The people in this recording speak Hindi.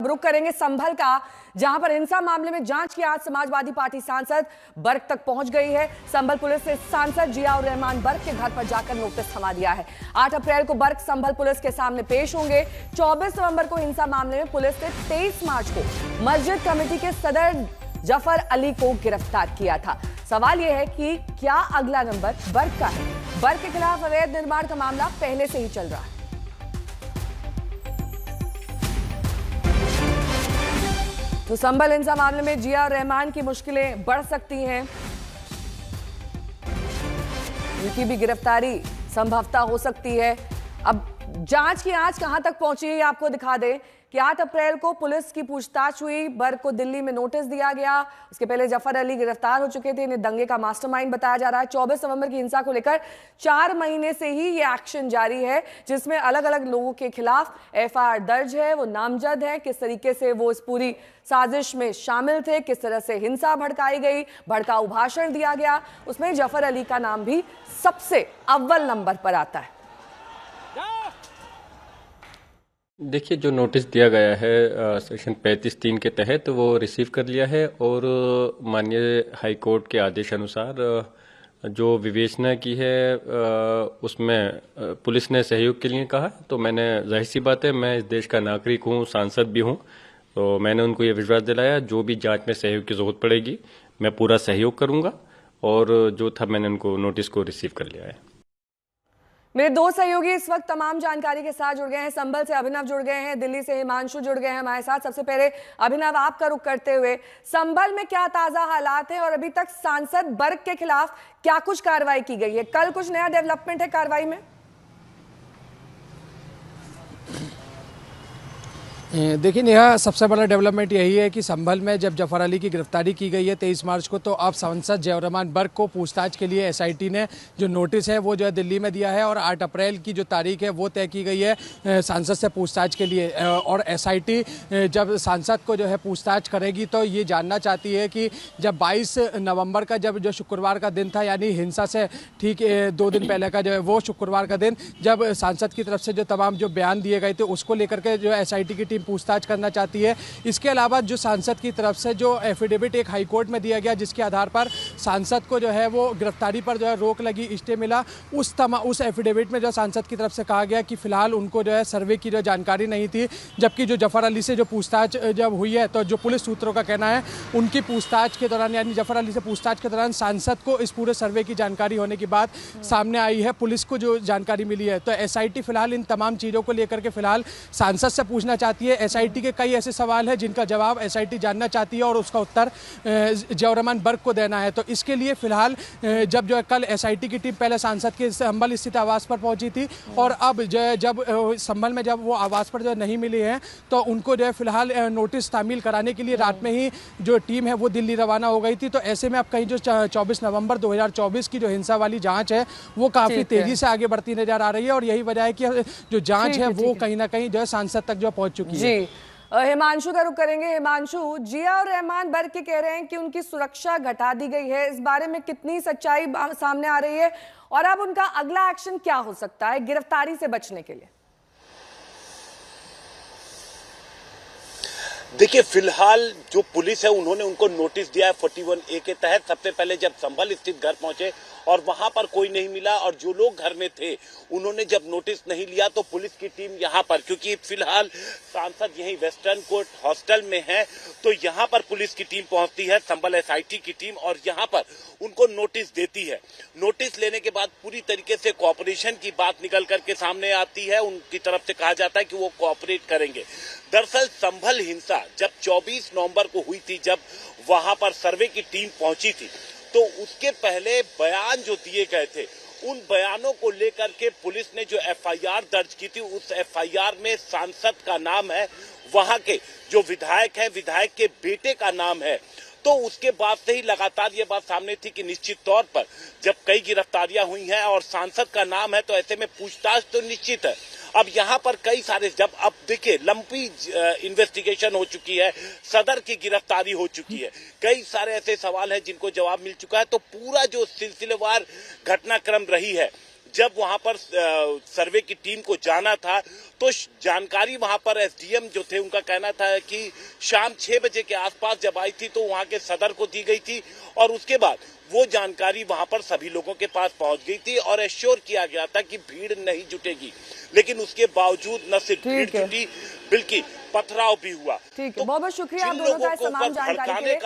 रुख करेंगे संभल का, जहां पर हिंसा मामले में जांच की आज समाजवादी पार्टी सांसद बर्क तक पहुंच गई है। संभल पुलिस ने सांसद जियाउर रहमान बर्क के घर पर जाकर नोटिस थमा दिया है। 8 अप्रैल को बर्क संभल पुलिस के सामने पेश होंगे। 24 नवंबर को हिंसा मामले में पुलिस ने 23 मार्च को मस्जिद कमेटी के सदर जफर अली को गिरफ्तार किया था। सवाल यह है कि क्या अगला नंबर बर्क का है? बर्क के खिलाफ अवैध निर्माण का मामला पहले से ही चल रहा है। तो संभल हिंसा मामले में जियाउर रहमान की मुश्किलें बढ़ सकती हैं। उनकी भी गिरफ्तारी संभवतः हो सकती है। अब जांच की आंच कहां तक पहुंची है आपको दिखा दें कि 8 अप्रैल को पुलिस की पूछताछ हुई। बर्क को दिल्ली में नोटिस दिया गया। उसके पहले जफर अली गिरफ्तार हो चुके थे। इन्हें दंगे का मास्टरमाइंड बताया जा रहा है। 24 नवंबर की हिंसा को लेकर 4 महीने से ही ये एक्शन जारी है, जिसमें अलग अलग लोगों के खिलाफ एफआईआर दर्ज है, वो नामजद है। किस तरीके से वो इस पूरी साजिश में शामिल थे, किस तरह से हिंसा भड़काई गई, भड़काऊ भाषण दिया गया, उसमें जफर अली का नाम भी सबसे अव्वल नंबर पर आता है। देखिए, जो नोटिस दिया गया है सेक्शन 35(3) के तहत वो रिसीव कर लिया है और माननीय हाई कोर्ट के आदेश अनुसार जो विवेचना की है उसमें पुलिस ने सहयोग के लिए कहा। तो मैंने, जाहिर सी बात है, मैं इस देश का नागरिक हूँ, सांसद भी हूँ, तो मैंने उनको ये विश्वास दिलाया जो भी जांच में सहयोग की जरूरत पड़ेगी मैं पूरा सहयोग करूँगा। और जो था, मैंने उनको नोटिस को रिसीव कर लिया है। मेरे 2 सहयोगी इस वक्त तमाम जानकारी के साथ जुड़ गए हैं। संभल से अभिनव जुड़ गए हैं, दिल्ली से हिमांशु जुड़ गए हैं हमारे साथ। सबसे पहले अभिनव, आपका रुख करते हुए, संभल में क्या ताजा हालात हैं और अभी तक सांसद बर्क के खिलाफ क्या कुछ कार्रवाई की गई है? कल कुछ नया डेवलपमेंट है कार्रवाई में? देखिए नेहा, सबसे बड़ा डेवलपमेंट यही है कि संभल में जब जफर अली की गिरफ्तारी की गई है 23 मार्च को, तो अब सांसद जियाउर रहमान बर्क को पूछताछ के लिए एसआईटी ने जो नोटिस है वो जो है दिल्ली में दिया है और 8 अप्रैल की जो तारीख है वो तय की गई है सांसद से पूछताछ के लिए। और एसआईटी जब सांसद को जो है पूछताछ करेगी तो ये जानना चाहती है कि जब 22 नवंबर का जो शुक्रवार का दिन था, यानी हिंसा से ठीक 2 दिन पहले का जो है वो शुक्रवार का दिन, जब सांसद की तरफ से जो तमाम जो बयान दिए गए थे उसको लेकर के जो एसआईटी की पूछताछ करना चाहती है। इसके अलावा जो सांसद की तरफ से जो एफिडेविट एक हाईकोर्ट में दिया गया, जिसके आधार पर सांसद को जो है वो गिरफ्तारी पर जो है रोक लगी, स्टे मिला, उस एफिडेविट में जो सांसद की तरफ से कहा गया कि फिलहाल उनको जो है सर्वे की जो जानकारी नहीं थी। जबकि जो जफर अली से जो पूछताछ जब हुई है तो जो पुलिस सूत्रों का कहना है उनकी पूछताछ के दौरान, यानी जफर अली से पूछताछ के दौरान सांसद को इस पूरे सर्वे की जानकारी होने की बात सामने आई है, पुलिस को जो जानकारी मिली है। तो एसआईटी फिलहाल इन तमाम चीज़ों को लेकर के फिलहाल सांसद से पूछना चाहती है। एसआईटी के कई ऐसे सवाल हैं जिनका जवाब एसआईटी जानना चाहती है और उसका उत्तर जियाउर रहमान बर्क को देना है। तो इसके लिए फिलहाल जब जो है कल एसआईटी की टीम पहले सांसद के संभल स्थित आवास पर पहुंची थी और अब जब संभल में जब वो आवास पर जो नहीं मिली है तो उनको जो है फिलहाल नोटिस तामील कराने के लिए रात में ही जो टीम है वो दिल्ली रवाना हो गई थी। तो ऐसे में अब कहीं जो 24 नवंबर 2024 की जो हिंसा वाली जाँच है वो काफ़ी तेज़ी से आगे बढ़ती नजर आ रही है और यही वजह है कि जो जाँच है वो कहीं ना कहीं जो है सांसद तक जो पहुँच चुकी है। हिमांशु का रुख करेंगे। हिमांशु, जियाउर रहमान बर्क के कह रहे हैं कि उनकी सुरक्षा घटा दी गई है, इस बारे में कितनी सच्चाई सामने आ रही है और अब उनका अगला एक्शन क्या हो सकता है गिरफ्तारी से बचने के लिए? देखिए, फिलहाल जो पुलिस है उन्होंने उनको नोटिस दिया है 41A के तहत। सबसे पहले जब संभल स्थित घर पहुंचे और वहां पर कोई नहीं मिला और जो लोग घर में थे उन्होंने जब नोटिस नहीं लिया तो पुलिस की टीम यहां पर, क्योंकि फिलहाल सांसद यहीं वेस्टर्न कोर्ट हॉस्टल में है, तो यहां पर पुलिस की टीम पहुंचती है, संभल एसआईटी की टीम, और यहां पर उनको नोटिस देती है। नोटिस लेने के बाद पूरी तरीके से कोऑपरेशन की बात निकल करके सामने आती है। उनकी तरफ से कहा जाता है कि वो कोऑपरेट करेंगे। दरअसल संभल हिंसा जब 24 नवंबर को हुई थी, जब वहां पर सर्वे की टीम पहुंची थी, तो उसके पहले बयान जो दिए गए थे उन बयानों को लेकर के पुलिस ने जो एफआईआर दर्ज की थी, उस एफआईआर में सांसद का नाम है, वहां के जो विधायक है, विधायक के बेटे का नाम है। तो उसके बाद से ही लगातार ये बात सामने थी कि निश्चित तौर पर जब कई गिरफ्तारियां हुई हैं और सांसद का नाम है तो ऐसे में पूछताछ तो निश्चित है। अब यहाँ पर कई सारे, जब अब देखिए लंबी इन्वेस्टिगेशन हो चुकी है, सदर की गिरफ्तारी हो चुकी है, कई सारे ऐसे सवाल हैं जिनको जवाब मिल चुका है, तो पूरा जो सिलसिलेवार घटनाक्रम रही है जब वहां पर सर्वे की टीम को जाना था तो जानकारी वहां पर एसडीएम जो थे उनका कहना था कि शाम 6 बजे के आसपास जब आई थी तो वहां के सदर को दी गई थी और उसके बाद वो जानकारी वहां पर सभी लोगों के पास पहुंच गई थी और एश्योर किया गया था कि भीड़ नहीं जुटेगी, लेकिन उसके बावजूद न सिर्फ भीड़ जुटी बल्कि पथराव भी हुआ। ठीक है, बहुत बहुत शुक्रिया आप दोनों का इस तमाम जानकारी के लिए।